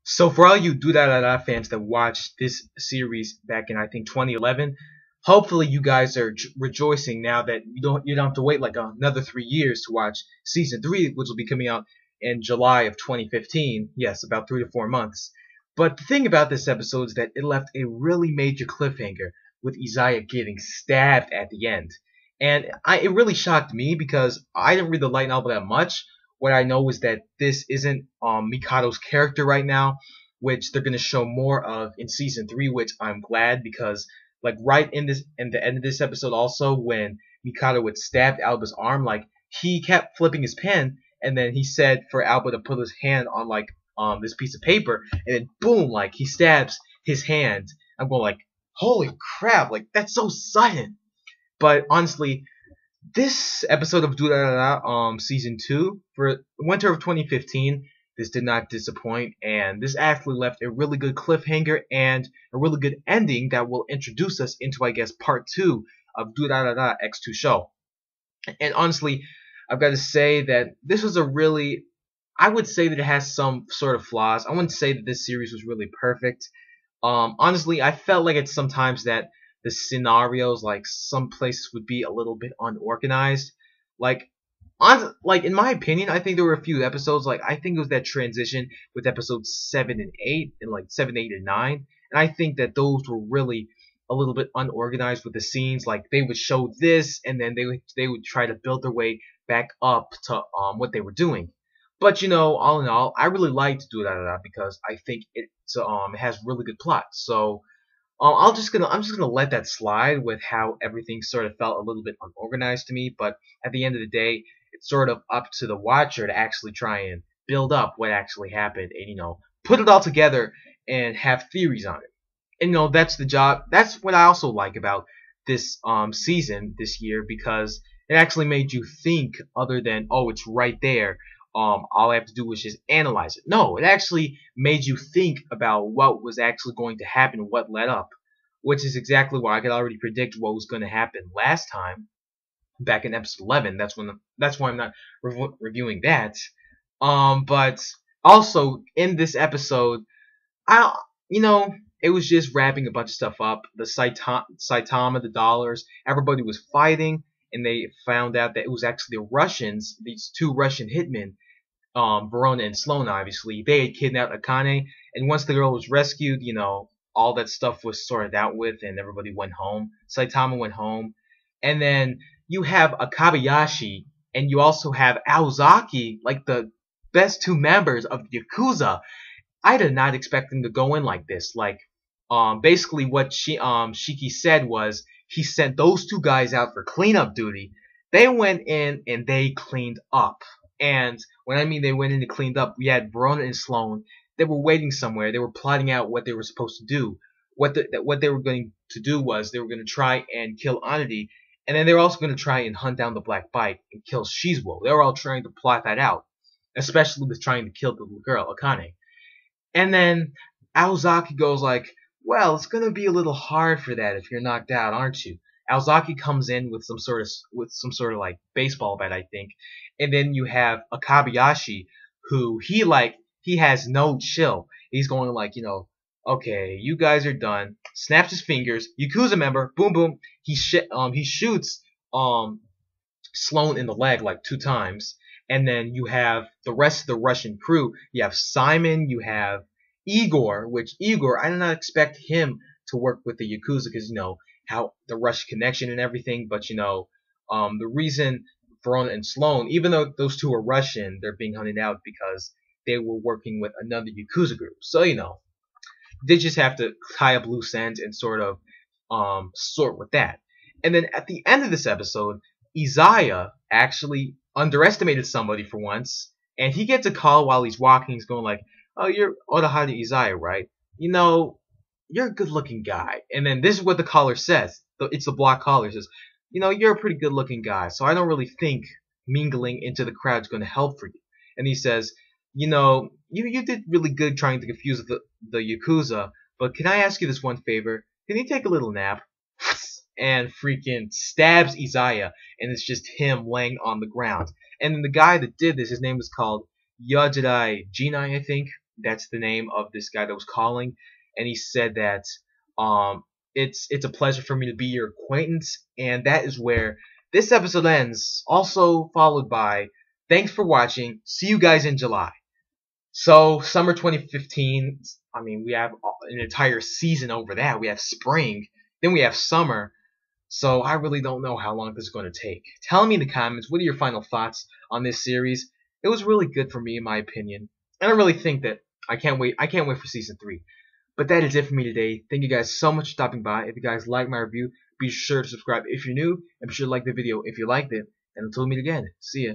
So for all you Durarara fans that watched this series back in I think 2011, hopefully you guys are rejoicing now that you don't have to wait like another 3 years to watch season 3, which will be coming out in July of 2015. Yes, about 3 to 4 months. But the thing about this episode is that it left a really major cliffhanger with IZAYA getting stabbed at the end. And it really shocked me because I didn't read the light novel that much. What I know is that this isn't Mikado's character right now, which they're gonna show more of in season 3, which I'm glad because like right in the end of this episode also when Mikado had stabbed Alba's arm, like he kept flipping his pen and then he said for Alba to put his hand on like this piece of paper and then boom, like he stabs his hand. I'm going like, holy crap, like that's so sudden. But honestly, this episode of Durarara, season 2 for winter of 2015, this did not disappoint, and this actually left a really good cliffhanger and a really good ending that will introduce us into, I guess, part 2 of Durarara X2 Shou. And honestly, I've got to say that this was a really, I would say that it has some sort of flaws. I wouldn't say that this series was really perfect. Honestly, I felt like it's sometimes that the scenarios, like some places would be a little bit unorganized. Like, like in my opinion, I think there were a few episodes. Like I think it was that transition with episodes 7 and 8, and like 7, 8, and 9. And I think that those were really a little bit unorganized with the scenes. Like they would show this, and then they would try to build their way back up to what they were doing. But all in all, I really liked Do Da Da Da because I think it has really good plot. So I'm just gonna let that slide with how everything sort of felt a little bit unorganized to me. But at the end of the day, it's sort of up to the watcher to actually try and build up what actually happened and put it all together and have theories on it. And that's the job. That's what I also like about this season this year because it actually made you think other than it's right there. All I have to do is just analyze it. No, it actually made you think about what was actually going to happen, what led up, which is exactly why I could already predict what was going to happen last time, back in episode 11. That's why I'm not reviewing that. But also in this episode, I it was just wrapping a bunch of stuff up. The Saitama, the dollars, everybody was fighting, and they found out that it was actually the Russians, these two Russian hitmen, Verona and Sloan, obviously. They had kidnapped Akane, and once the girl was rescued, all that stuff was sorted out with, and everybody went home. Saitama went home, and then you have Akabayashi, and you also have Aozaki, like the best two members of the Yakuza. I did not expect them to go in like this. Like, basically what Shiki said was he sent those two guys out for cleanup duty. They went in and they cleaned up. And when I mean they went in and cleaned up, we had Verona and Sloan. They were waiting somewhere. They were plotting out what they were supposed to do. What they were going to do was they were going to try and kill Anadi, and then they were also going to try and hunt down the Black Bite and kill Shizuo. They were all trying to plot that out, especially with trying to kill the little girl, Akane. And then Aozaki goes like, well, it's going to be a little hard for that if you're knocked out, aren't you? Aozaki comes in with some sort of like baseball bat, I think. And then you have Akabayashi, who he has no chill. He's going like, okay, you guys are done. Snaps his fingers. Yakuza member, boom boom. He shoots Sloan in the leg like 2 times. And then you have the rest of the Russian crew. You have Simon, you have Igor, which Igor, I did not expect him to work with the Yakuza because, how the Russian connection and everything. But, the reason Verona and Sloan, even though those two are Russian, they're being hunted out because they were working with another Yakuza group. So, they just have to tie up loose ends and sort of sort with that. And then at the end of this episode, IZAYA actually underestimated somebody for once, and he gets a call while he's walking. He's going like, oh, you're Otohara IZAYA, right? You're a good-looking guy. And then this is what the caller says. It's the block caller. It says, you're a pretty good-looking guy, so I don't really think mingling into the crowd is going to help for you. And he says, you did really good trying to confuse the Yakuza, but can I ask you this one favor? Can you take a little nap? And freaking stabs IZAYA, and it's just him laying on the ground. And then the guy that did this, his name was called Yajidai Jinai, I think. That's the name of this guy that was calling, and he said that um it's a pleasure for me to be your acquaintance, and that is where this episode ends. Also followed by thanks for watching. See you guys in July. So summer 2015. I mean, we have an entire season over that. We have spring, then we have summer. So I really don't know how long this is going to take. Tell me in the comments, what are your final thoughts on this series? It was really good for me, in my opinion. And I really think that I can't wait for season 3. But that is it for me today. Thank you guys so much for stopping by. If you guys like my review, be sure to subscribe if you're new, and be sure to like the video if you liked it. And until we meet again, see ya.